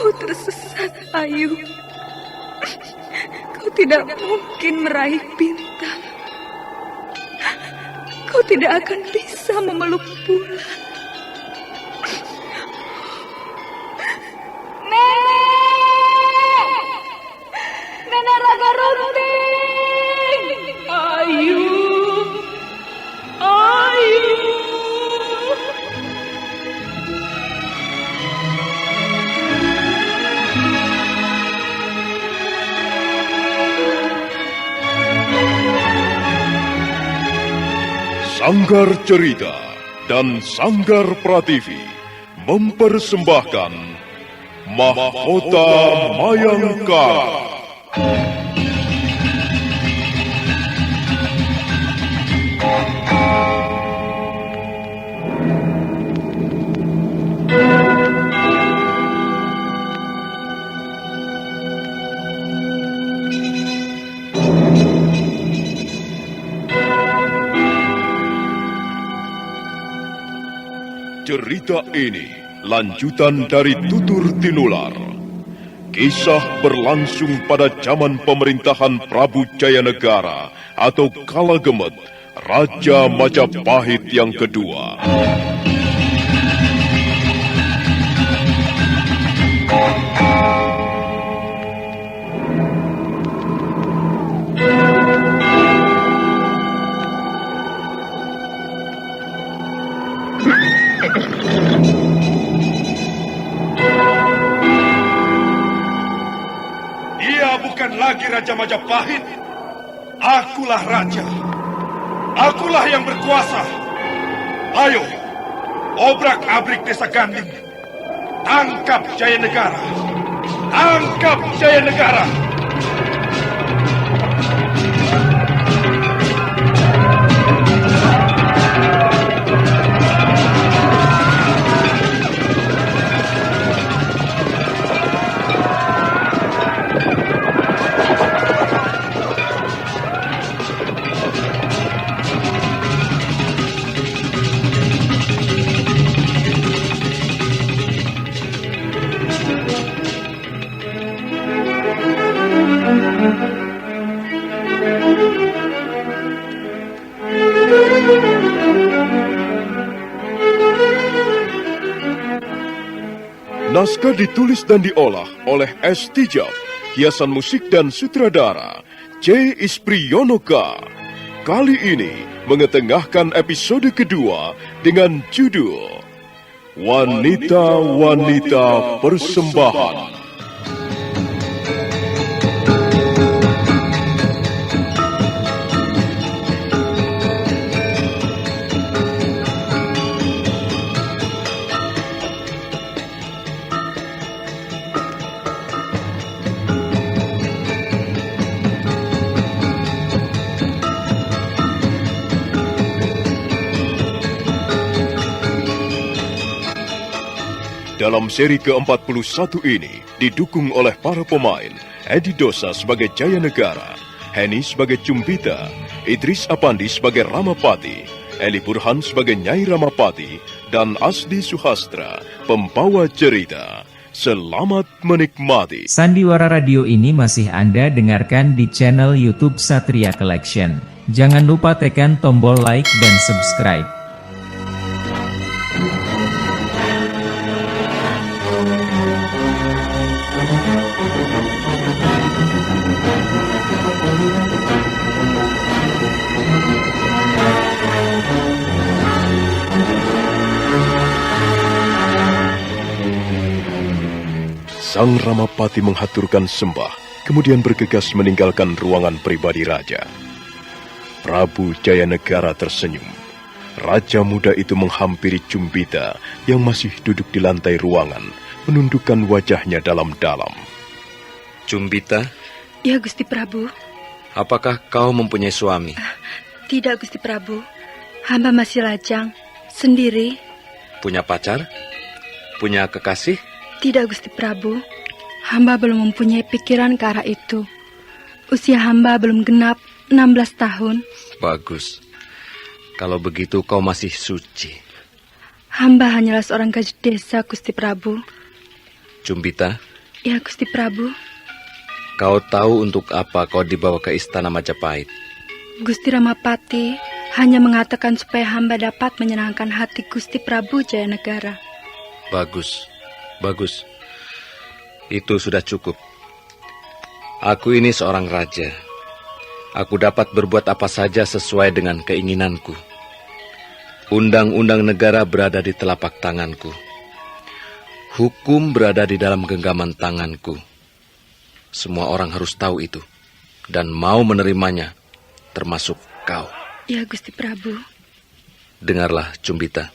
Kau tersesat, Ayu. Kau tidak mungkin meraih bintang. Kau tidak akan bisa memeluk bulan. Nenek Raga Runting! Ayu! Ayu! Sanggar Cerita dan Sanggar Prativi mempersembahkan Mahkota Mayangkara. Cerita ini lanjutan dari Tutur Tinular. Kisah berlangsung pada zaman pemerintahan Prabu Jayanegara atau Kala Gemet, Raja Majapahit yang kedua. Dia bukan lagi Raja Majapahit. Akulah raja. Akulah yang berkuasa. Ayo, obrak-abrik desa Ganding. Tangkap Jayanegara. Tangkap Jayanegara. Naskah ditulis dan diolah oleh S. Tijab, hiasan musik dan sutradara C. Ispriyonoka. Kali ini mengetengahkan episode kedua dengan judul Wanita-Wanita Persembahan. Dalam seri ke-41 ini didukung oleh para pemain Edi Dosa sebagai Jayanegara, Henny sebagai Cumbita, Idris Apandi sebagai Ramapati, Eli Burhan sebagai Nyai Ramapati, dan Asdi Suhastra, pembawa cerita. Selamat menikmati. Sandiwara Radio ini masih Anda dengarkan di channel YouTube Satria Collection. Jangan lupa tekan tombol like dan subscribe. Sang Ramapati menghaturkan sembah, kemudian bergegas meninggalkan ruangan pribadi raja. Prabu Jayanegara tersenyum. Raja muda itu menghampiri Cumbita yang masih duduk di lantai ruangan, menundukkan wajahnya dalam-dalam. Cumbita? Ya, Gusti Prabu. Apakah kau mempunyai suami? Tidak, Gusti Prabu. Hamba masih lajang, sendiri. Punya pacar? Punya kekasih? Tidak, Gusti Prabu. Hamba belum mempunyai pikiran ke arah itu. Usia hamba belum genap 16 tahun. Bagus. Kalau begitu kau masih suci. Hamba hanyalah seorang gadis desa, Gusti Prabu. Cumbita, Ya, Gusti Prabu. Kau tahu untuk apa kau dibawa ke istana Majapahit? Gusti Ramapati hanya mengatakan supaya hamba dapat menyenangkan hati Gusti Prabu Jayanegara. Bagus, bagus. Itu sudah cukup. Aku ini seorang raja. Aku dapat berbuat apa saja sesuai dengan keinginanku. Undang-undang negara berada di telapak tanganku. Hukum berada di dalam genggaman tanganku. Semua orang harus tahu itu dan mau menerimanya, termasuk kau. Ya, Gusti Prabu. Dengarlah, Cumbita.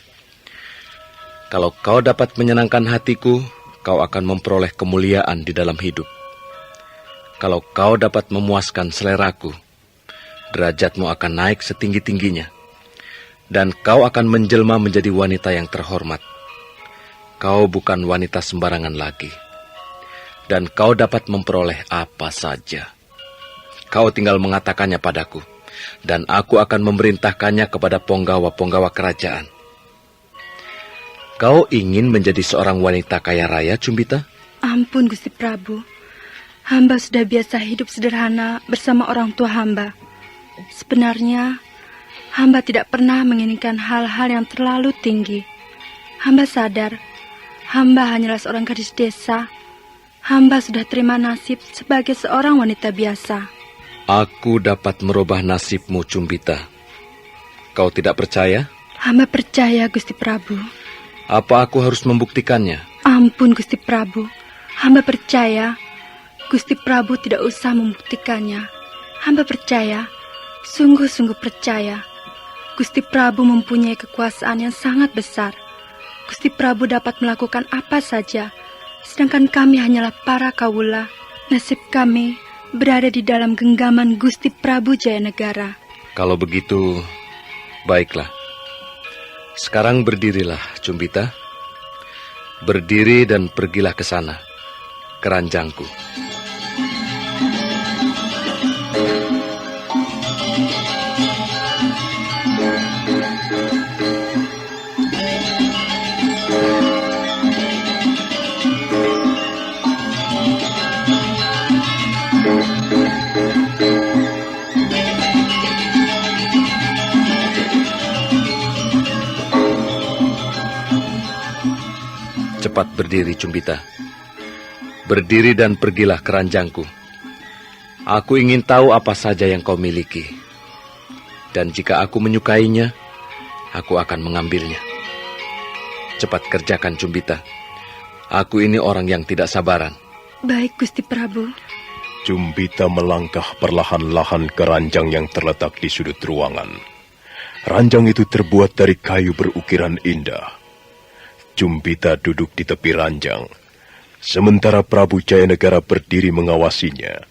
Kalau kau dapat menyenangkan hatiku, kau akan memperoleh kemuliaan di dalam hidup. Kalau kau dapat memuaskan seleraku, derajatmu akan naik setinggi-tingginya. Dan kau akan menjelma menjadi wanita yang terhormat. Kau bukan wanita sembarangan lagi. Dan kau dapat memperoleh apa saja. Kau tinggal mengatakannya padaku, dan aku akan memerintahkannya kepada penggawa-penggawa kerajaan. Kau ingin menjadi seorang wanita kaya raya, Cumbita? Ampun, Gusti Prabu. Hamba sudah biasa hidup sederhana bersama orang tua hamba. Sebenarnya, hamba tidak pernah menginginkan hal-hal yang terlalu tinggi. Hamba sadar, hamba hanyalah seorang gadis desa. Hamba sudah terima nasib sebagai seorang wanita biasa. Aku dapat merubah nasibmu, Cumbita. Kau tidak percaya? Hamba percaya, Gusti Prabu. Apa aku harus membuktikannya? Ampun, Gusti Prabu. Hamba percaya. Gusti Prabu tidak usah membuktikannya. Hamba percaya, sungguh-sungguh percaya. Gusti Prabu mempunyai kekuasaan yang sangat besar. Gusti Prabu dapat melakukan apa saja. Sedangkan kami hanyalah para kawula. Nasib kami berada di dalam genggaman Gusti Prabu Jayanegara. Kalau begitu, baiklah. Sekarang berdirilah, Cumbita. Berdiri dan pergilah ke sana, ke ranjangku. Cepat berdiri, Cumbita. Berdiri dan pergilah ke ranjangku. Aku ingin tahu apa saja yang kau miliki. Dan jika aku menyukainya, aku akan mengambilnya. Cepat kerjakan, Cumbita. Aku ini orang yang tidak sabaran. Baik, Gusti Prabu. Cumbita melangkah perlahan-lahan ke ranjang yang terletak di sudut ruangan. Ranjang itu terbuat dari kayu berukiran indah. Cumbita duduk di tepi ranjang, sementara Prabu Jayanegara berdiri mengawasinya.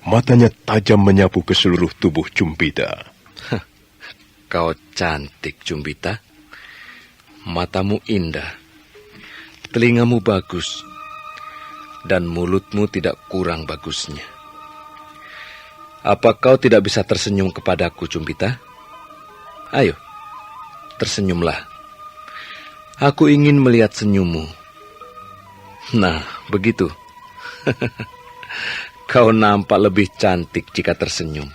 Matanya tajam menyapu ke seluruh tubuh Cumbita. Kau cantik, Cumbita. Matamu indah, telingamu bagus, dan mulutmu tidak kurang bagusnya. Apa kau tidak bisa tersenyum kepadaku, Cumbita? Ayo, tersenyumlah. Aku ingin melihat senyummu. Nah, begitu. Kau nampak lebih cantik jika tersenyum.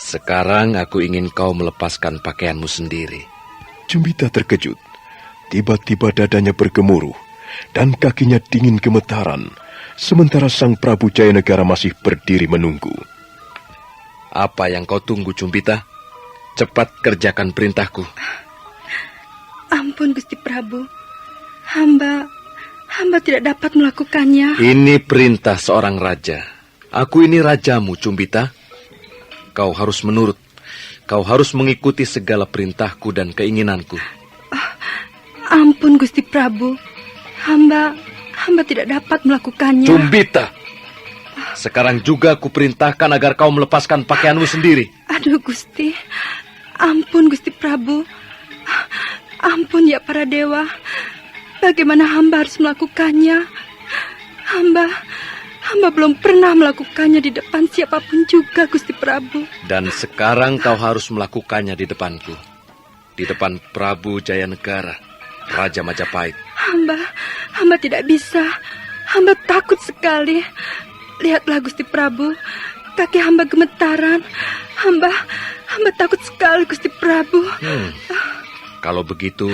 Sekarang aku ingin kau melepaskan pakaianmu sendiri. Cumbita terkejut. Tiba-tiba dadanya bergemuruh dan kakinya dingin gemetaran, sementara Sang Prabu Jayanegara masih berdiri menunggu. Apa yang kau tunggu, Cumbita? Cepat kerjakan perintahku. Ampun, Gusti Prabu. Hamba tidak dapat melakukannya. Ini perintah seorang raja. Aku ini rajamu, Cumbita. Kau harus menurut. Kau harus mengikuti segala perintahku dan keinginanku. Ampun, Gusti Prabu. Hamba tidak dapat melakukannya. Cumbita, sekarang juga aku perintahkan agar kau melepaskan pakaianmu sendiri. Aduh, Gusti. Ampun, Gusti Prabu. Ampun ya para dewa. Bagaimana hamba harus melakukannya? Hamba belum pernah melakukannya di depan siapapun juga, Gusti Prabu. Dan sekarang kau harus melakukannya di depanku. Di depan Prabu Jayanegara. Raja Majapahit. Hamba tidak bisa. Hamba takut sekali. Lihatlah Gusti Prabu, kaki hamba gemetaran. Hamba takut sekali Gusti Prabu. Kalau begitu,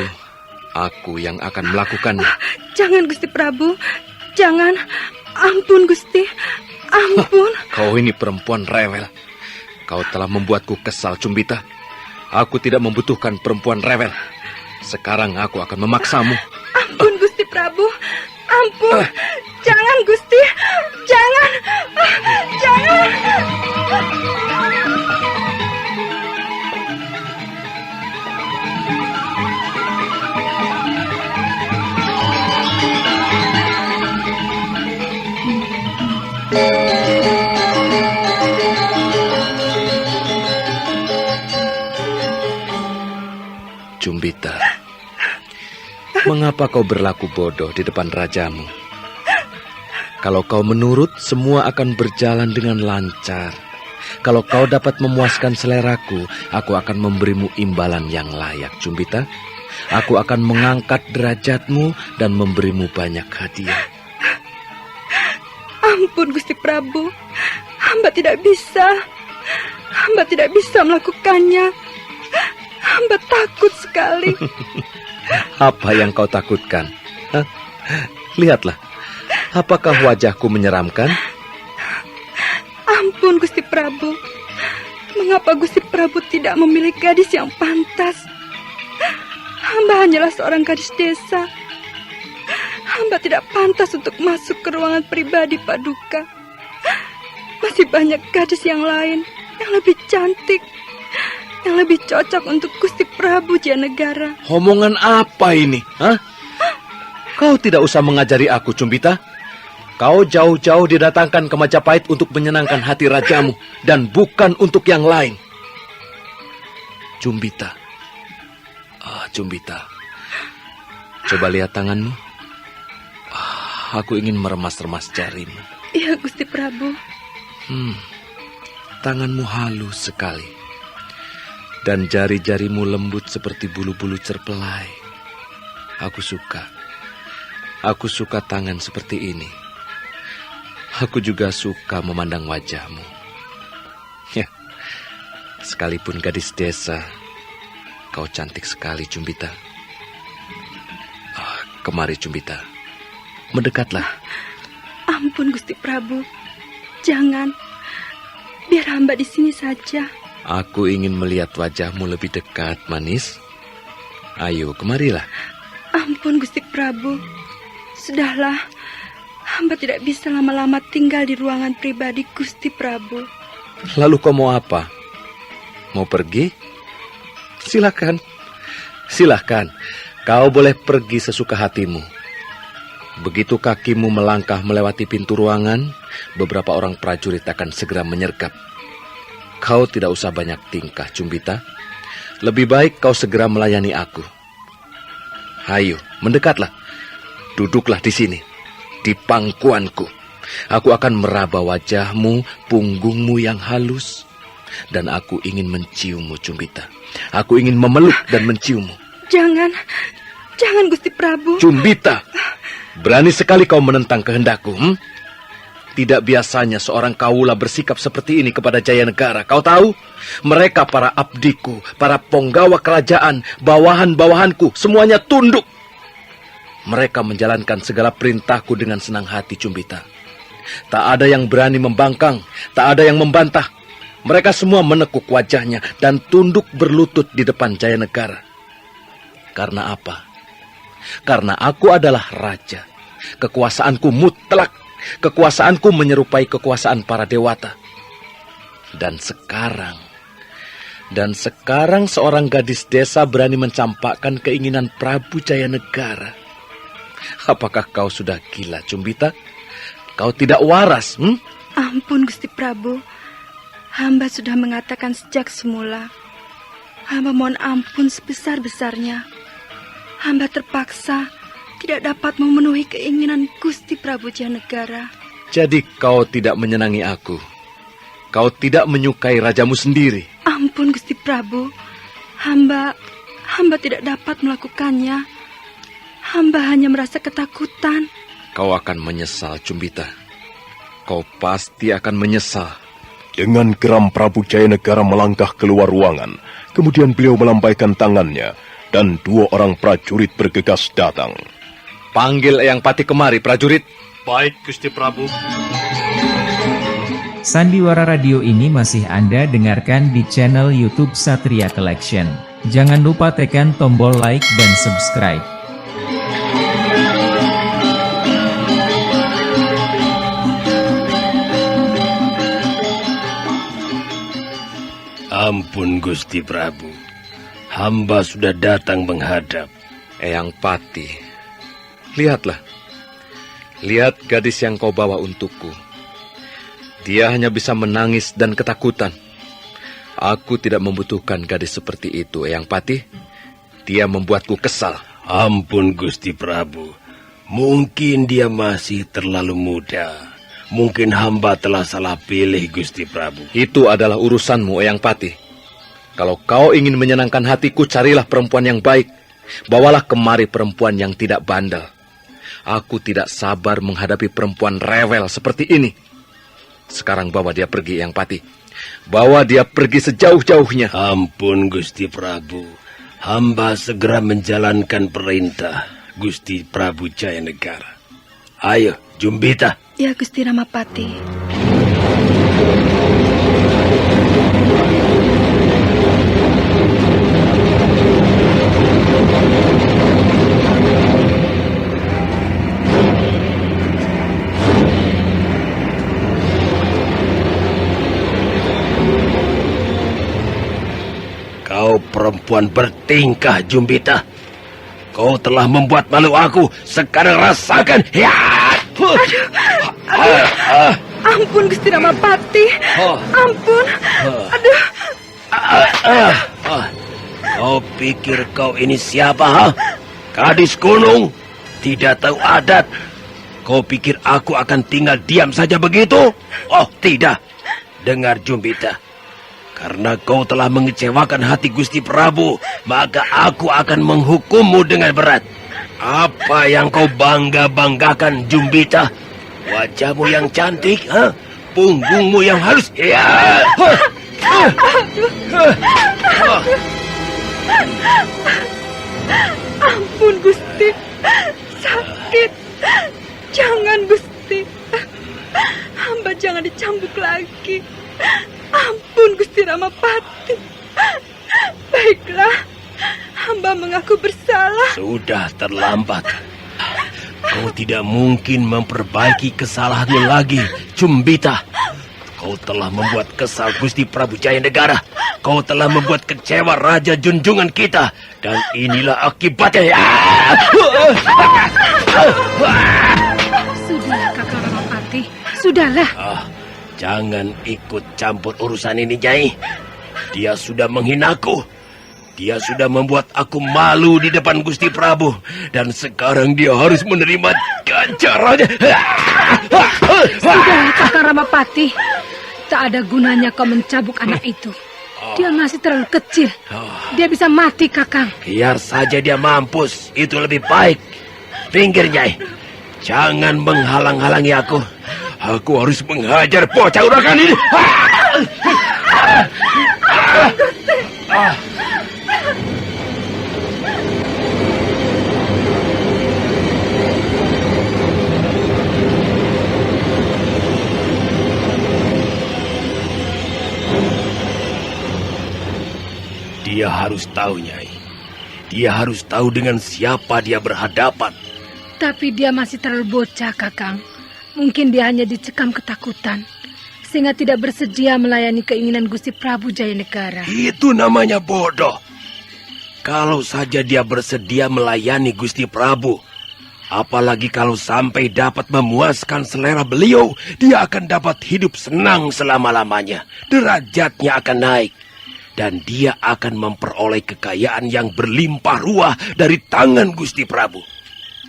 aku yang akan melakukannya. Jangan Gusti Prabu, jangan. Ampun Gusti, ampun. Kau ini perempuan rewel. Kau telah membuatku kesal, Cumbita. Aku tidak membutuhkan perempuan rewel. Sekarang aku akan memaksamu. Ampun Gusti Prabu, ampun. Jangan Gusti, jangan. Jangan. Cumbita, mengapa kau berlaku bodoh di depan rajamu? Kalau kau menurut, semua akan berjalan dengan lancar. Kalau kau dapat memuaskan seleraku, aku akan memberimu imbalan yang layak, Cumbita. Aku akan mengangkat derajatmu dan memberimu banyak hadiah. Ampun Gusti Prabu, hamba tidak bisa. Hamba tidak bisa melakukannya. Hamba takut sekali. Apa yang kau takutkan? Hah? Lihatlah, apakah wajahku menyeramkan? Ampun Gusti Prabu, mengapa Gusti Prabu tidak memilih gadis yang pantas? Hamba hanyalah seorang gadis desa. Hamba tidak pantas untuk masuk ke ruangan pribadi Paduka. Masih banyak gadis yang lain yang lebih cantik, yang lebih cocok untuk Gusti Prabu Jayanegara. Omongan apa ini? Hah? Kau tidak usah mengajari aku, Cumbita. Kau jauh-jauh didatangkan ke Majapahit untuk menyenangkan hati rajamu dan bukan untuk yang lain. Cumbita. Cumbita. Coba lihat tanganmu. Aku ingin meremas-remas jarimu. Iya, Gusti Prabu. Tanganmu halus sekali. Dan jari-jarimu lembut seperti bulu-bulu cerpelai. Aku suka. Aku suka tangan seperti ini. Aku juga suka memandang wajahmu. Ya, sekalipun gadis desa, kau cantik sekali, Cumbita. Kemari, Cumbita. Mendekatlah. Ampun Gusti Prabu, jangan. Biar hamba di sini saja. Aku ingin melihat wajahmu lebih dekat, manis. Ayo, kemarilah. Ampun Gusti Prabu, sudahlah. Hamba tidak bisa lama-lama tinggal di ruangan pribadi Gusti Prabu. Lalu kau mau apa? Mau pergi? Silakan. Silahkan. Kau boleh pergi sesuka hatimu. Begitu kakimu melangkah melewati pintu ruangan, beberapa orang prajurit akan segera menyergap. Kau tidak usah banyak tingkah, Cumbita. Lebih baik kau segera melayani aku. Ayo, mendekatlah. Duduklah di sini, di pangkuanku. Aku akan meraba wajahmu, punggungmu yang halus. Dan aku ingin menciummu, Cumbita. Aku ingin memeluk dan menciummu. Jangan Gusti Prabu. Cumbita, berani sekali kau menentang kehendakku. Tidak biasanya seorang kaula bersikap seperti ini kepada Jayanegara. Kau tahu, mereka para abdiku, para penggawa kerajaan, bawahan-bawahanku, semuanya tunduk. Mereka menjalankan segala perintahku dengan senang hati, Cumbita. Tak ada yang berani membangkang, tak ada yang membantah. Mereka semua menekuk wajahnya dan tunduk berlutut di depan Jayanegara. Karena apa? Karena aku adalah raja. Kekuasaanku mutlak. Kekuasaanku menyerupai kekuasaan para dewata. Dan sekarang seorang gadis desa berani mencampakkan keinginan Prabu Jayanegara. Apakah kau sudah gila, Cumbita? Kau tidak waras, Ampun Gusti Prabu. Hamba sudah mengatakan sejak semula. Hamba mohon ampun sebesar-besarnya. Hamba terpaksa tidak dapat memenuhi keinginan Gusti Prabu Jayanegara. Jadi kau tidak menyenangi aku. Kau tidak menyukai rajamu sendiri. Ampun Gusti Prabu. Hamba tidak dapat melakukannya. Hamba hanya merasa ketakutan. Kau akan menyesal, Cumbita. Kau pasti akan menyesal. Dengan geram Prabu Jayanegara melangkah keluar ruangan. Kemudian beliau melambaikan tangannya dan 2 orang prajurit bergegas datang. Panggil Eyang Pati kemari, prajurit. Baik, Gusti Prabu. Sandiwara radio ini masih Anda dengarkan di channel YouTube Satria Collection. Jangan lupa tekan tombol like dan subscribe. Ampun Gusti Prabu, hamba sudah datang menghadap. Eyang Pati, lihatlah. Lihat gadis yang kau bawa untukku. Dia hanya bisa menangis dan ketakutan. Aku tidak membutuhkan gadis seperti itu, Eyang Pati. Dia membuatku kesal. Ampun Gusti Prabu, mungkin dia masih terlalu muda. Mungkin hamba telah salah pilih, Gusti Prabu. Itu adalah urusanmu, Eyang Pati. Kalau kau ingin menyenangkan hatiku, carilah perempuan yang baik. Bawalah kemari perempuan yang tidak bandel. Aku tidak sabar menghadapi perempuan rewel seperti ini. Sekarang bawa dia pergi, Eyang Pati. Bawa dia pergi sejauh-jauhnya. Ampun Gusti Prabu, hamba segera menjalankan perintah Gusti Prabu Jayanegara. Ayo, Jumbita. Ya, Gusti Ramapati. Kau perempuan bertingkah, Jumbita. Kau telah membuat malu aku. Sekarang rasakan. Ya! Ampun, Gusti Ramapati. Ampun. Aduh. Kau pikir kau ini siapa, ha? Gadis gunung, tidak tahu adat. Kau pikir aku akan tinggal diam saja begitu? Oh, tidak. Dengar, Jumbita. Karena kau telah mengecewakan hati Gusti Prabu, maka aku akan menghukummu dengan berat. Apa yang kau bangga-banggakan, Jumbita? Wajahmu yang cantik, ha? Punggungmu yang halus. Ya. Ampun, Gusti. Sakit. Jangan, Gusti. Hamba jangan dicambuk lagi. Ampun, Gusti Ramapati. Baiklah, hamba mengaku bersalah. Sudah terlambat. Kau tidak mungkin memperbaiki kesalahanmu lagi, Jumbita. Kau telah membuat kesal Gusti Prabu Jayanegara. Kau telah membuat kecewa Raja Junjungan kita. Dan inilah akibatnya. Sudahlah, Kakak Ramapati. Sudahlah. Jangan ikut campur urusan ini, Nyai. Dia sudah menghinaku. Dia sudah membuat aku malu di depan Gusti Prabu. Dan sekarang dia harus menerima ganjarannya. Sudahlah, Kakak Ramapati. Tak ada gunanya kau mencabuk anak itu. Dia masih terlalu kecil. Dia bisa mati, Kakang. Biar saja dia mampus. Itu lebih baik. Pinggir, Nyai. Jangan menghalang-halangi aku. Aku harus menghajar bocah uragan ini. Dia harus tahu, Nyai. Dia harus tahu dengan siapa dia berhadapan. Tapi dia masih terlalu bocah, Kakang. Mungkin dia hanya dicekam ketakutan, sehingga tidak bersedia melayani keinginan Gusti Prabu Jayanegara. Itu namanya bodoh. Kalau saja dia bersedia melayani Gusti Prabu, apalagi kalau sampai dapat memuaskan selera beliau, dia akan dapat hidup senang selama-lamanya. Derajatnya akan naik. Dan dia akan memperoleh kekayaan yang berlimpah ruah dari tangan Gusti Prabu.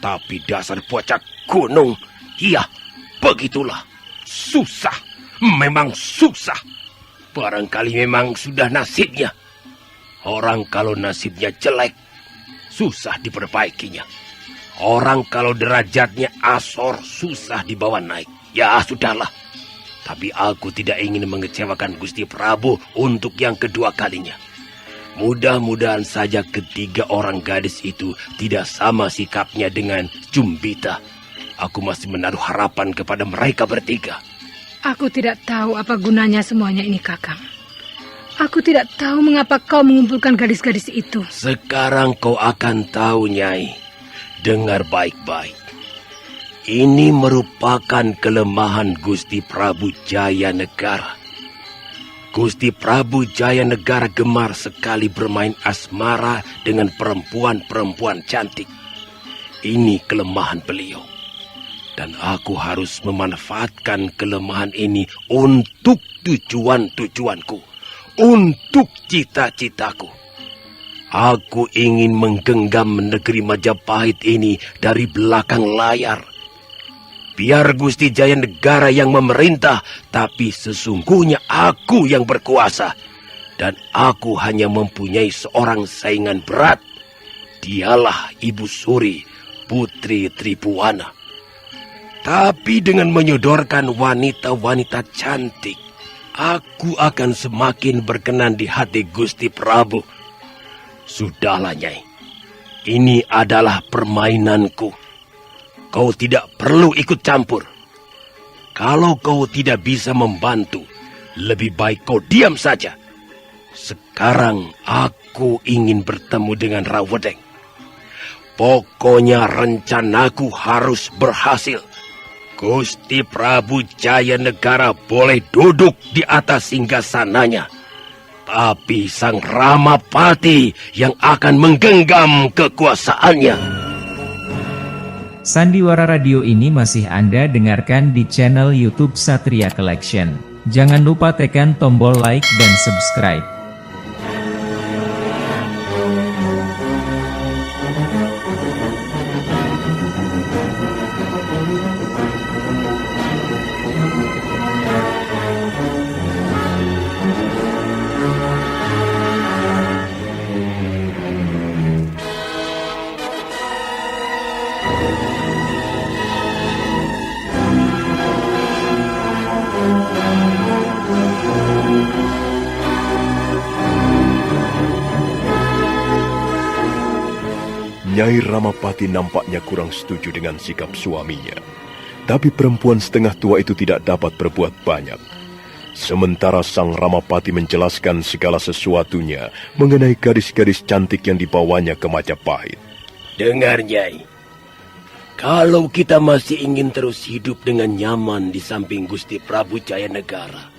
Tapi dasar bocah gunung, iya, begitulah. Susah, memang susah. Barangkali memang sudah nasibnya. Orang kalau nasibnya jelek, susah diperbaikinya. Orang kalau derajatnya asor susah dibawa naik. Ya sudahlah. Tapi aku tidak ingin mengecewakan Gusti Prabu untuk yang kedua kalinya. Mudah-mudahan saja ketiga orang gadis itu tidak sama sikapnya dengan Cumbita. Aku masih menaruh harapan kepada mereka bertiga. Aku tidak tahu apa gunanya semuanya ini, Kakang. Aku tidak tahu mengapa kau mengumpulkan gadis-gadis itu. Sekarang kau akan tahu, Nyai. Dengar baik-baik. Ini merupakan kelemahan Gusti Prabu Jayanegara. Gusti Prabu Jayanegara gemar sekali bermain asmara dengan perempuan-perempuan cantik. Ini kelemahan beliau. Dan aku harus memanfaatkan kelemahan ini untuk tujuan-tujuanku. Untuk cita-citaku. Aku ingin menggenggam negeri Majapahit ini dari belakang layar. Biar Gusti Jayanegara yang memerintah, tapi sesungguhnya aku yang berkuasa. Dan aku hanya mempunyai seorang saingan berat. Dialah Ibu Suri, Putri Tribuana. Tapi dengan menyodorkan wanita-wanita cantik, aku akan semakin berkenan di hati Gusti Prabu. Sudahlah, Nyai. Ini adalah permainanku. Kau tidak perlu ikut campur. Kalau kau tidak bisa membantu, lebih baik kau diam saja. Sekarang aku ingin bertemu dengan Rawedeng. Pokoknya rencanaku harus berhasil. Gusti Prabu Jayanegara boleh duduk di atas singgasananya. Tapi sang Ramapati yang akan menggenggam kekuasaannya. Sandiwara radio ini masih Anda dengarkan di channel YouTube Satria Collection. Jangan lupa tekan tombol like dan subscribe. Nyai Ramapati nampaknya kurang setuju dengan sikap suaminya. Tapi perempuan setengah tua itu tidak dapat berbuat banyak. Sementara sang Ramapati menjelaskan segala sesuatunya mengenai gadis-gadis cantik yang dibawanya ke Majapahit. Dengar, Nyai. Kalau kita masih ingin terus hidup dengan nyaman di samping Gusti Prabu Jayanegara,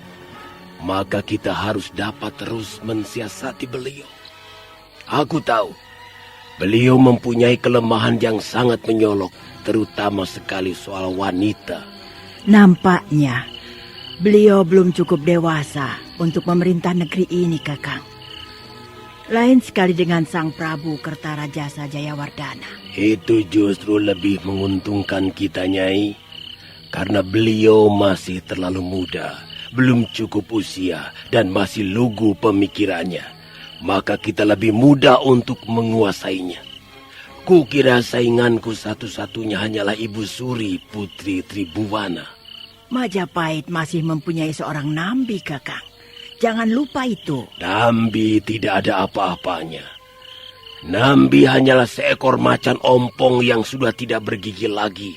maka kita harus dapat terus mensiasati beliau. Aku tahu, beliau mempunyai kelemahan yang sangat menyolok, terutama sekali soal wanita. Nampaknya, beliau belum cukup dewasa untuk memerintah negeri ini, Kakang. Lain sekali dengan Sang Prabu Kertarajasa Jayawardana. Itu justru lebih menguntungkan kita, Nyai. Karena beliau masih terlalu muda, belum cukup usia, dan masih lugu pemikirannya. Maka kita lebih mudah untuk menguasainya. Kukira sainganku satu-satunya hanyalah Ibu Suri, Putri Tribuana. Majapahit masih mempunyai seorang nambi, Kakang. Jangan lupa itu. Nambi tidak ada apa-apanya. Nambi hanyalah seekor macan ompong yang sudah tidak bergigi lagi.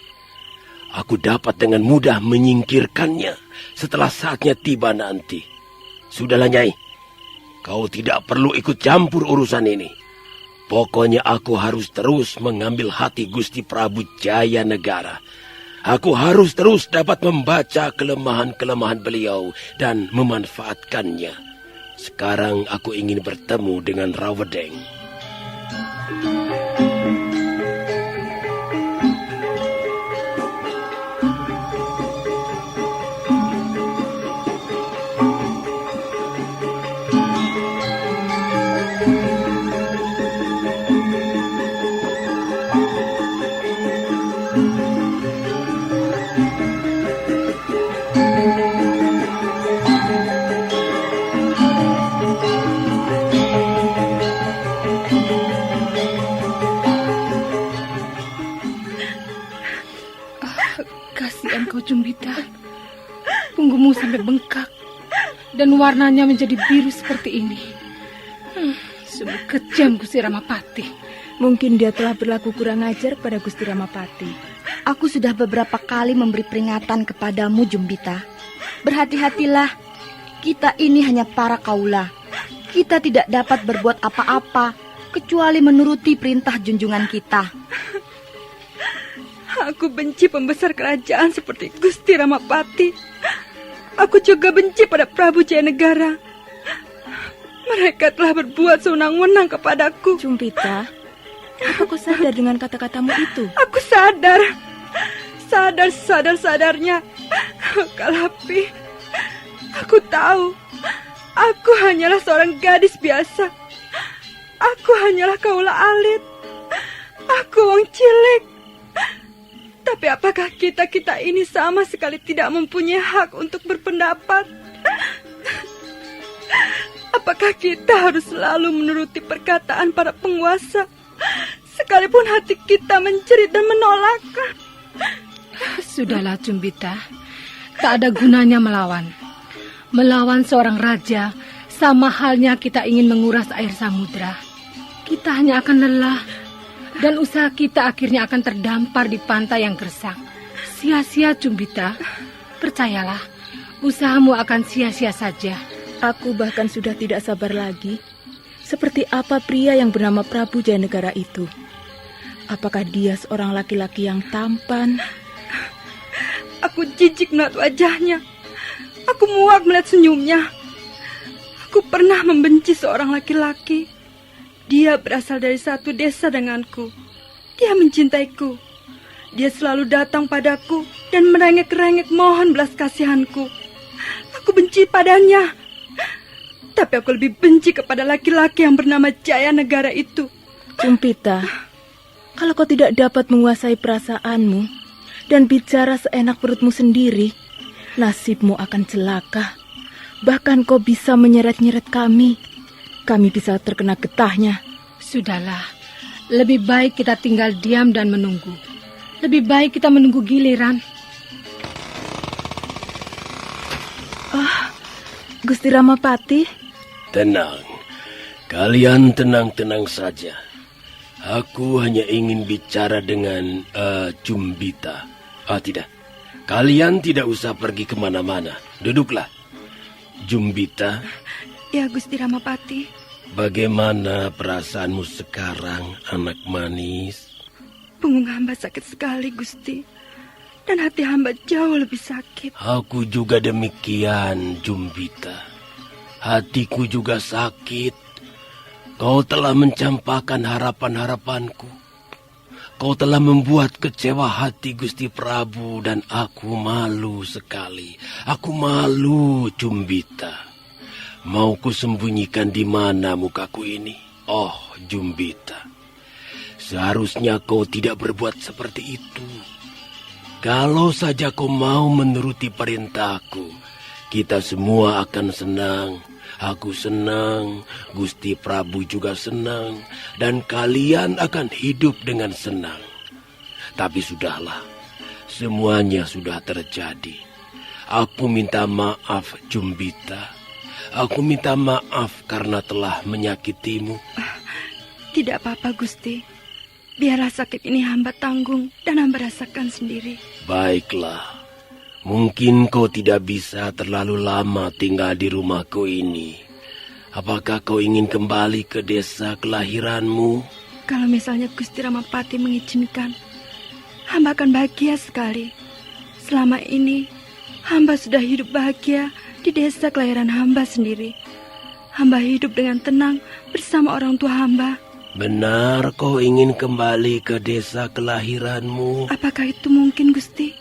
Aku dapat dengan mudah menyingkirkannya setelah saatnya tiba nanti. Sudahlah, Nyai. Kau tidak perlu ikut campur urusan ini. Pokoknya aku harus terus mengambil hati Gusti Prabu Jayanegara. Aku harus terus dapat membaca kelemahan-kelemahan beliau dan memanfaatkannya. Sekarang aku ingin bertemu dengan Rawedeng. Kasihan kau Jumbita. Punggungmu sampai bengkak dan warnanya menjadi biru seperti ini. Sungguh kejam Gusti Ramapati. Mungkin dia telah berlaku kurang ajar pada Gusti Ramapati. Aku sudah beberapa kali memberi peringatan kepadamu, Jumbita. Berhati-hatilah, kita ini hanya para kaula. Kita tidak dapat berbuat apa-apa kecuali menuruti perintah junjungan kita. Aku benci pembesar kerajaan seperti Gusti Ramapati. Aku juga benci pada Prabu Jayanegara. Mereka telah berbuat sewenang-wenang kepadaku. Jumbita, apa kau sadar dengan kata-katamu itu? Aku sadar. Sadar-sadarnya. Kalapi, aku tahu. Aku hanyalah seorang gadis biasa. Aku hanyalah kaula alit. Aku wong cilik. Tapi apakah kita ini sama sekali tidak mempunyai hak untuk berpendapat? Apakah kita harus selalu menuruti perkataan para penguasa, sekalipun hati kita menjerit dan menolak? Sudahlah Jumbita, tak ada gunanya melawan. Melawan seorang raja sama halnya kita ingin menguras air samudra. Kita hanya akan lelah dan usaha kita akhirnya akan terdampar di pantai yang gersang. Sia-sia Jumbita, percayalah, usahamu akan sia-sia saja. Aku bahkan sudah tidak sabar lagi. Seperti apa pria yang bernama Prabu Jayanegara itu? Apakah dia seorang laki-laki yang tampan? Aku jijik melihat wajahnya. Aku muak melihat senyumnya. Aku pernah membenci seorang laki-laki. Dia berasal dari satu desa denganku. Dia mencintaiku. Dia selalu datang padaku dan merengek-rengek mohon belas kasihanku. Aku benci padanya. Tapi aku lebih benci kepada laki-laki yang bernama Jayanegara itu. Jumbita, kalau kau tidak dapat menguasai perasaanmu dan bicara seenak perutmu sendiri, nasibmu akan celaka. Bahkan kau bisa menyeret-nyeret kami. Kami bisa terkena getahnya. Sudahlah, lebih baik kita tinggal diam dan menunggu. Lebih baik kita menunggu giliran. Gusti Ramapati. Tenang, kalian tenang-tenang saja. Aku hanya ingin bicara dengan Jumbita. Tidak, kalian tidak usah pergi kemana-mana. Duduklah. Jumbita. Ya, Gusti Ramapati. Bagaimana perasaanmu sekarang, anak manis? Punggung hamba sakit sekali, Gusti. Dan hati hamba jauh lebih sakit. Aku juga demikian, Jumbita. Hatiku juga sakit. Kau telah mencampakkan harapan-harapanku. Kau telah membuat kecewa hati Gusti Prabu dan aku malu sekali. Aku malu, Jumbita. Mau ku sembunyikan di mana mukaku ini? Oh, Jumbita. Seharusnya kau tidak berbuat seperti itu. Kalau saja kau mau menuruti perintahku, kita semua akan senang. Aku senang, Gusti Prabu juga senang, dan kalian akan hidup dengan senang. Tapi sudahlah, semuanya sudah terjadi. Aku minta maaf, Jumbita. Aku minta maaf karena telah menyakitimu. Tidak apa-apa, Gusti. Biarlah sakit ini hamba tanggung dan hamba rasakan sendiri. Baiklah. Mungkin kau tidak bisa terlalu lama tinggal di rumahku ini. Apakah kau ingin kembali ke desa kelahiranmu? Kalau misalnya Gusti Ramapati mengizinkan, hamba akan bahagia sekali. Selama ini, hamba sudah hidup bahagia di desa kelahiran hamba sendiri. Hamba hidup dengan tenang bersama orang tua hamba. Benar kau ingin kembali ke desa kelahiranmu? Apakah itu mungkin, Gusti?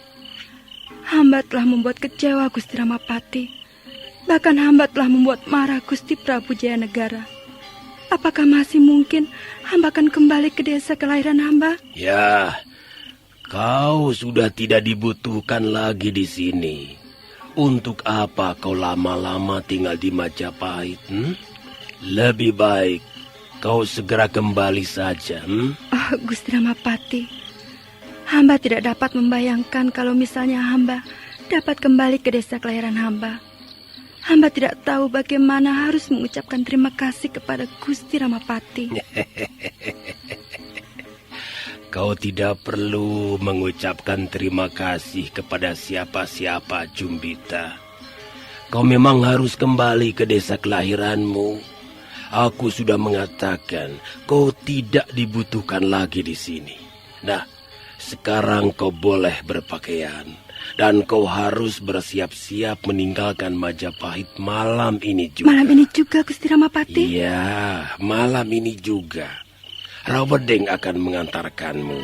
Hamba telah membuat kecewa Gusti Ramapati. Bahkan hamba telah membuat marah Gusti Prabu Jayanegara. Apakah masih mungkin hamba akan kembali ke desa kelahiran hamba? Ya, kau sudah tidak dibutuhkan lagi di sini. Untuk apa kau lama-lama tinggal di Majapahit? Lebih baik kau segera kembali saja. Oh, Gusti Ramapati, Hamba tidak dapat membayangkan kalau misalnya hamba dapat kembali ke desa kelahiran hamba. Hamba tidak tahu bagaimana harus mengucapkan terima kasih kepada Gusti Ramapati. Kau tidak perlu mengucapkan terima kasih kepada siapa-siapa, Jumbita. Kau memang harus kembali ke desa kelahiranmu. Aku sudah mengatakan kau tidak dibutuhkan lagi di sini. Nah, sekarang kau boleh berpakaian. Dan kau harus bersiap-siap meninggalkan Majapahit malam ini juga. Malam ini juga, Gusti Ramapati? Iya, malam ini juga. Rawedeng akan mengantarkanmu.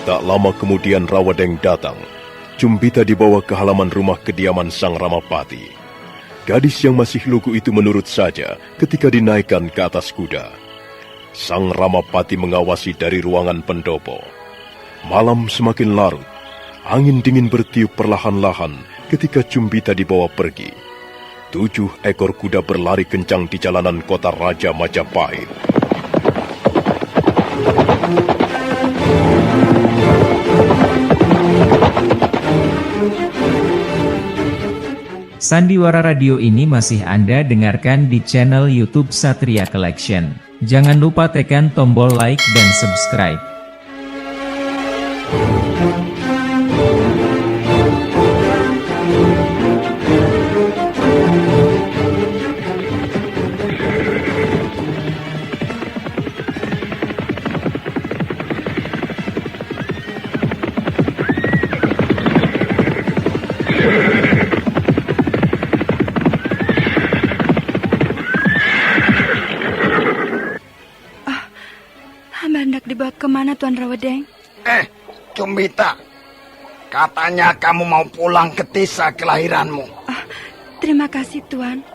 Tak lama kemudian Rawedeng datang. Jumbita dibawa ke halaman rumah kediaman Sang Ramapati. Gadis yang masih lugu itu menurut saja ketika dinaikkan ke atas kuda. Sang Ramapati mengawasi dari ruangan pendopo. Malam semakin larut. Angin dingin bertiup perlahan-lahan ketika Jumbita dibawa pergi. 7 ekor kuda berlari kencang di jalanan kota Raja Majapahit. Sandiwara Radio ini masih Anda dengarkan di channel YouTube Satria Collection. Jangan lupa tekan tombol like dan subscribe. Hamba hendak dibawa kemana, Tuan Rawedeng? Jumbita, katanya kamu mau pulang ke desa kelahiranmu. Terima kasih, Tuan.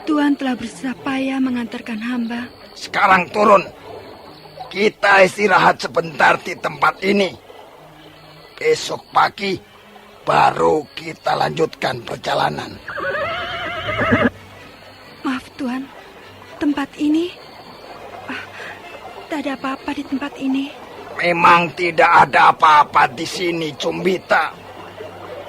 Tuan telah berusaha payah mengantarkan hamba. Sekarang turun. Kita istirahat sebentar di tempat ini. Besok pagi baru kita lanjutkan perjalanan. Maaf, Tuan. Tempat ini... tak ada apa-apa di tempat ini. Memang tidak ada apa-apa di sini, Jumbita.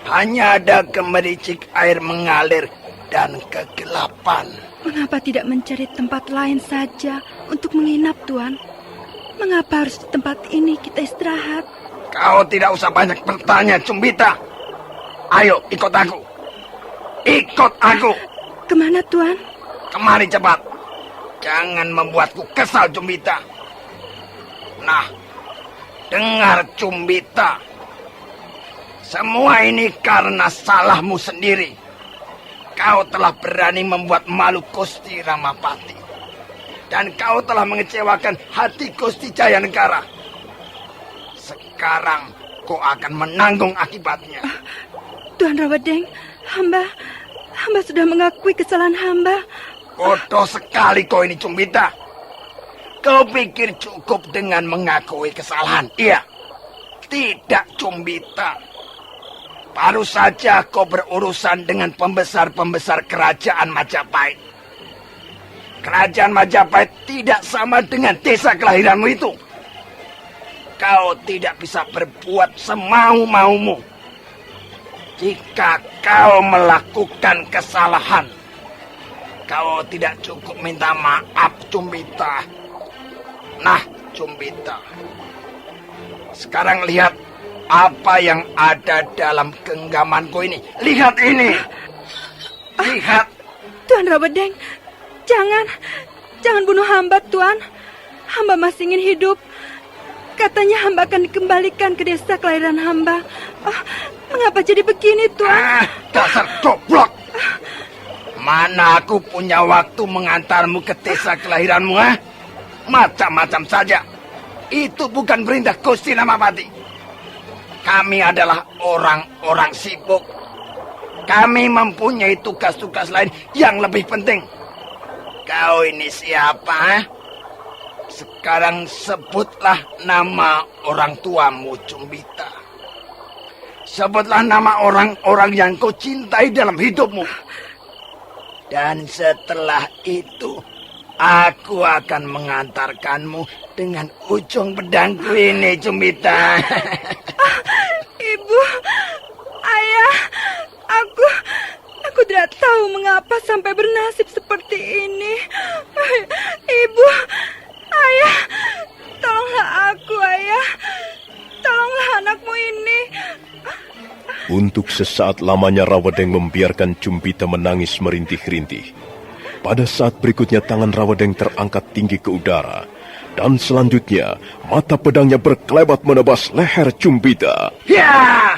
Hanya ada gemericik air mengalir dan kegelapan. Mengapa tidak mencari tempat lain saja untuk menginap, Tuan? Mengapa harus di tempat ini kita istirahat? Kau tidak usah banyak bertanya, Jumbita. Ayo, ikut aku. Ikut aku. Kemana, Tuan? Kemari cepat. Jangan membuatku kesal, Jumbita. Nah, dengar, Jumbita. Semua ini karena salahmu sendiri. Kau telah berani membuat malu Gusti Ramapati. Dan kau telah mengecewakan hati Gusti Jayanegara. Sekarang kau akan menanggung akibatnya. Tuan Rawedeng, hamba sudah mengakui kesalahan hamba. Bodoh sekali kau ini, Jumbita. Kau pikir cukup dengan mengakui kesalahan? Iya. Tidak, Jumbita. Baru saja kau berurusan dengan pembesar-pembesar kerajaan Majapahit. Kerajaan Majapahit tidak sama dengan desa kelahiranmu itu. Kau tidak bisa berbuat semau-maumu. Jika kau melakukan kesalahan, kau tidak cukup minta maaf, Jumbita. Nah, Jumbita, sekarang lihat apa yang ada dalam genggamanku ini. Lihat ini. Lihat. Tuan Rawedeng, jangan bunuh hamba, Tuan. Hamba masih ingin hidup. Katanya hamba akan dikembalikan ke desa kelahiran hamba. Mengapa jadi begini, Tuan? Dasar goblok. Mana aku punya waktu mengantarmu ke desa kelahiranmu, Macam-macam saja. Itu bukan perintah Gusti Ramapati. Kami adalah orang-orang sibuk. Kami mempunyai tugas-tugas lain yang lebih penting. Kau ini siapa? Sekarang sebutlah nama orang tuamu, Cumbita. Sebutlah nama orang-orang yang kau cintai dalam hidupmu. Dan setelah itu, aku akan mengantarkanmu dengan ujung pedangku ini, Cumbita. Ibu, ayah, aku tidak tahu mengapa sampai bernasib seperti ini. Ibu, ayah, tolonglah aku, ayah. Tolonglah anakmu ini. Untuk sesaat lamanya Rawadeng membiarkan Cumbita menangis merintih-rintih. Pada saat berikutnya tangan Rawadeng terangkat tinggi ke udara. Dan selanjutnya mata pedangnya berkelebat menebas leher Cumbita. Ya!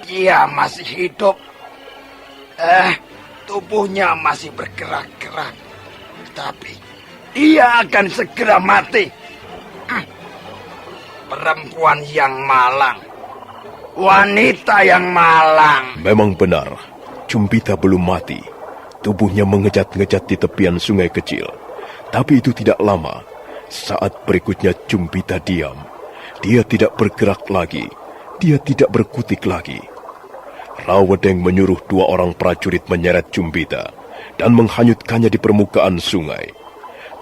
Dia masih hidup. Tubuhnya masih bergerak-gerak. Tapi dia akan segera mati. Perempuan yang malang. Wanita yang malang. Memang benar, Cumbita belum mati. Tubuhnya mengejat-ngejat di tepian sungai kecil. Tapi itu tidak lama. Saat berikutnya Cumbita diam. Dia tidak bergerak lagi. Dia tidak berkutik lagi. Rawadeng menyuruh 2 orang prajurit menyeret Cumbita dan menghanyutkannya di permukaan sungai.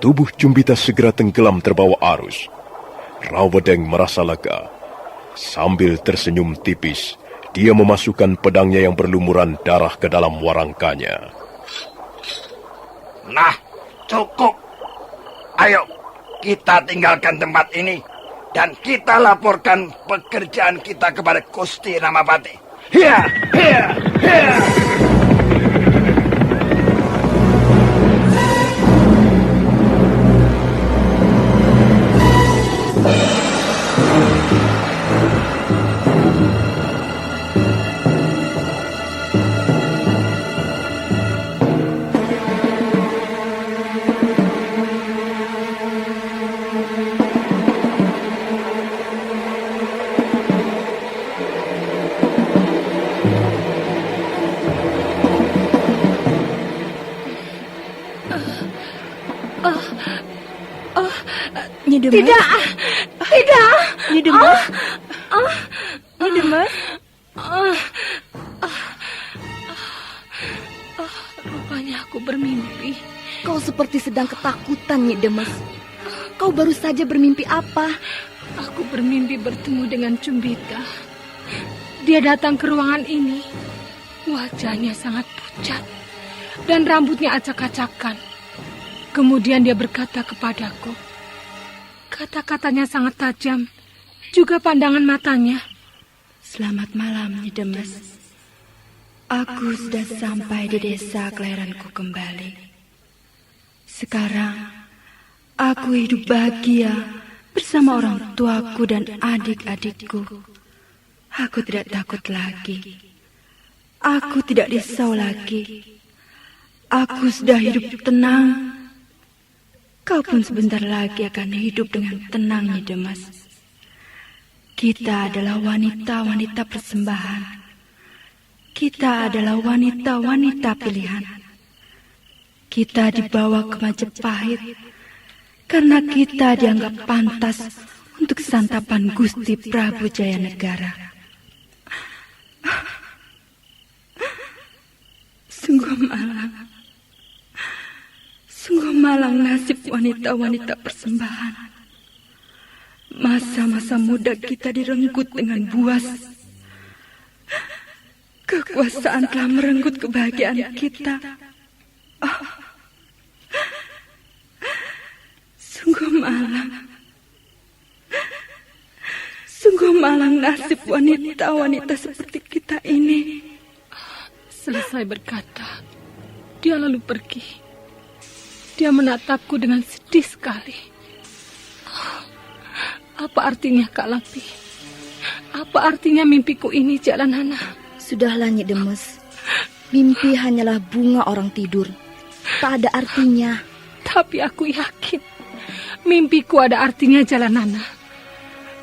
Tubuh Cumbita segera tenggelam terbawa arus. Rawadeng merasa lega. Sambil tersenyum tipis, dia memasukkan pedangnya yang berlumuran darah ke dalam warangkanya. Nah, cukup. Ayo, kita tinggalkan tempat ini dan kita laporkan pekerjaan kita kepada Gusti Ramapati. Hiya, hiya, hiya. Tidak. Nyi Demes. Nyi Demes. Rupanya aku bermimpi. Kau seperti sedang ketakutan, Nyi Demes. Kau baru saja bermimpi apa? Aku bermimpi bertemu dengan Cumbita. Dia datang ke ruangan ini. Wajahnya sangat pucat dan rambutnya acak-acakan. Kemudian dia berkata kepadaku. Kata-katanya sangat tajam, juga pandangan matanya. Selamat malam, Nyi Demes. Aku sudah sampai di desa kelahiranku kembali. Sekarang, aku hidup bahagia bersama orang tuaku dan adik-adikku. Aku tidak takut lagi. Aku tidak risau lagi. Aku sudah hidup tenang. Kau pun sebentar lagi akan hidup dengan tenang, Nyi Demes. Kita adalah wanita-wanita persembahan. Kita adalah wanita-wanita pilihan. Kita dibawa ke Majapahit karena kita dianggap pantas untuk santapan Gusti Prabu Jayanegara. Sungguh malang nasib wanita-wanita persembahan. Masa-masa muda kita direnggut dengan buas. Kekuasaan telah merenggut kebahagiaan kita. Sungguh malang nasib wanita-wanita seperti kita ini. Selesai berkata, dia lalu pergi. Dia menatapku dengan sedih sekali. Apa artinya, Kak Lapi? Apa artinya mimpiku ini, Cak Lanana? Sudahlah, Nyi Demes. Mimpi hanyalah bunga orang tidur. Tak ada artinya. Tapi aku yakin Mimpiku ada artinya, Jalanana.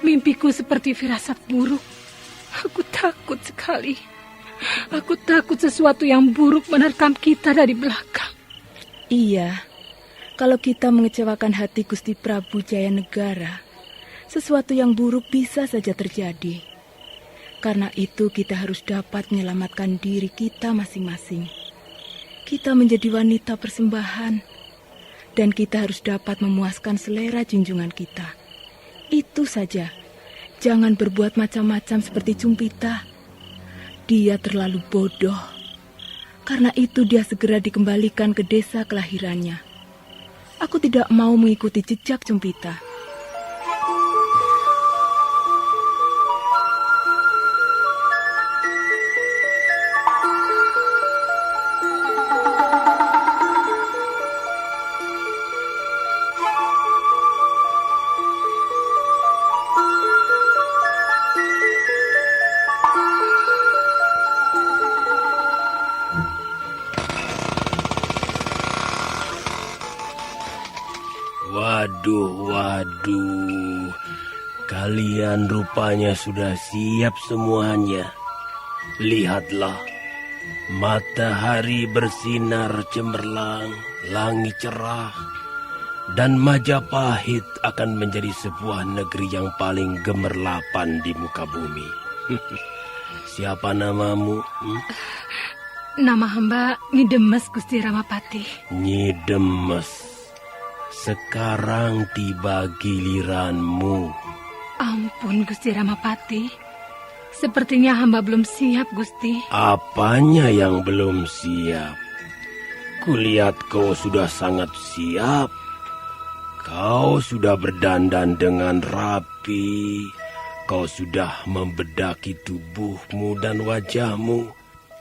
Mimpiku seperti firasat buruk. Aku takut sekali. Aku takut sesuatu yang buruk menerkam kita dari belakang. Iya, kalau kita mengecewakan hati Gusti Prabu Jayanegara, sesuatu yang buruk bisa saja terjadi. Karena itu kita harus dapat menyelamatkan diri kita masing-masing. Kita menjadi wanita persembahan, dan kita harus dapat memuaskan selera junjungan kita. Itu saja, jangan berbuat macam-macam seperti Cumpita. Dia terlalu bodoh. Karena itu dia segera dikembalikan ke desa kelahirannya. Aku tidak mau mengikuti jejak Cumpita. Waduh, kalian rupanya sudah siap semuanya. Lihatlah, matahari bersinar cemerlang, langit cerah, dan Majapahit akan menjadi sebuah negeri yang paling gemerlapan di muka bumi. Siapa namamu? Nama hamba Nyi Demes, Gusti Ramapati. Nyi Demes. Sekarang tiba giliranmu. Ampun, Gusti Ramapati. Sepertinya hamba belum siap, Gusti. Apanya yang belum siap? Kulihat kau sudah sangat siap. Kau sudah berdandan dengan rapi. Kau sudah membedaki tubuhmu dan wajahmu.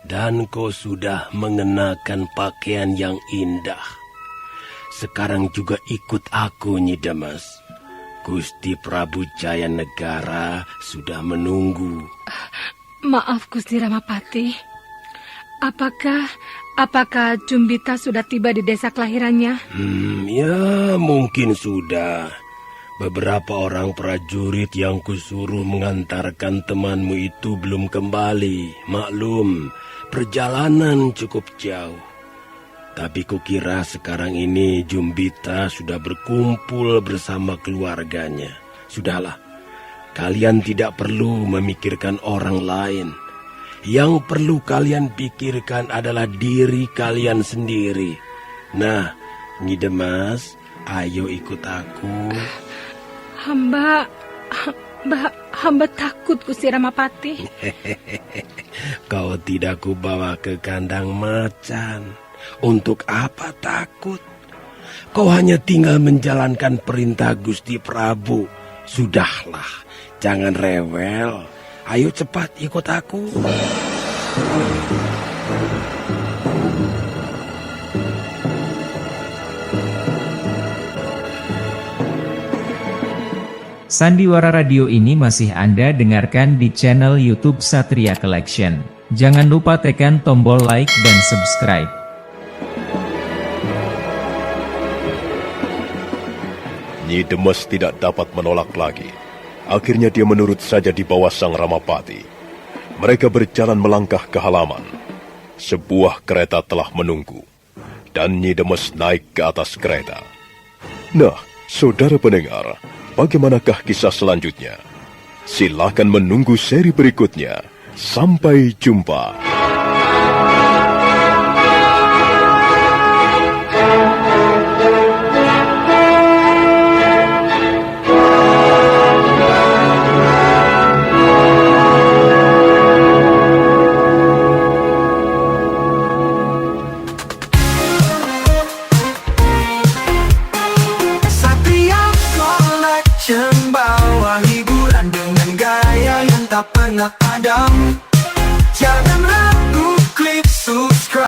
Dan kau sudah mengenakan pakaian yang indah. Sekarang juga ikut aku, Nyi Demes. Gusti Prabu Jayanegara sudah menunggu. Maaf, Gusti Ramapati. Apakah Cumbita sudah tiba di desa kelahirannya? Ya mungkin sudah. Beberapa orang prajurit yang kusuruh mengantarkan temanmu itu belum kembali. Maklum, perjalanan cukup jauh. Tapi kukira sekarang ini Jumbita sudah berkumpul bersama keluarganya. Sudahlah, kalian tidak perlu memikirkan orang lain. Yang perlu kalian pikirkan adalah diri kalian sendiri. Nah, Nyi Demes, ayo ikut aku. Hamba takut, Gusti Ramapati. Kau tidak kubawa ke kandang macan. Untuk apa takut? Kau hanya tinggal menjalankan perintah Gusti Prabu. Sudahlah, jangan rewel. Ayo cepat ikut aku. Sandiwara Radio ini masih Anda dengarkan di channel YouTube Satria Collection. Jangan lupa tekan tombol like dan subscribe. Nyi Demes tidak dapat menolak lagi. Akhirnya dia menurut saja di bawah sang Ramapati. Mereka berjalan melangkah ke halaman. Sebuah kereta telah menunggu. Dan Nyi Demes naik ke atas kereta. Nah, saudara pendengar, bagaimanakah kisah selanjutnya? Silakan menunggu seri berikutnya. Sampai jumpa. Bawa hiburan dengan gaya yang tak pernah padam. Jangan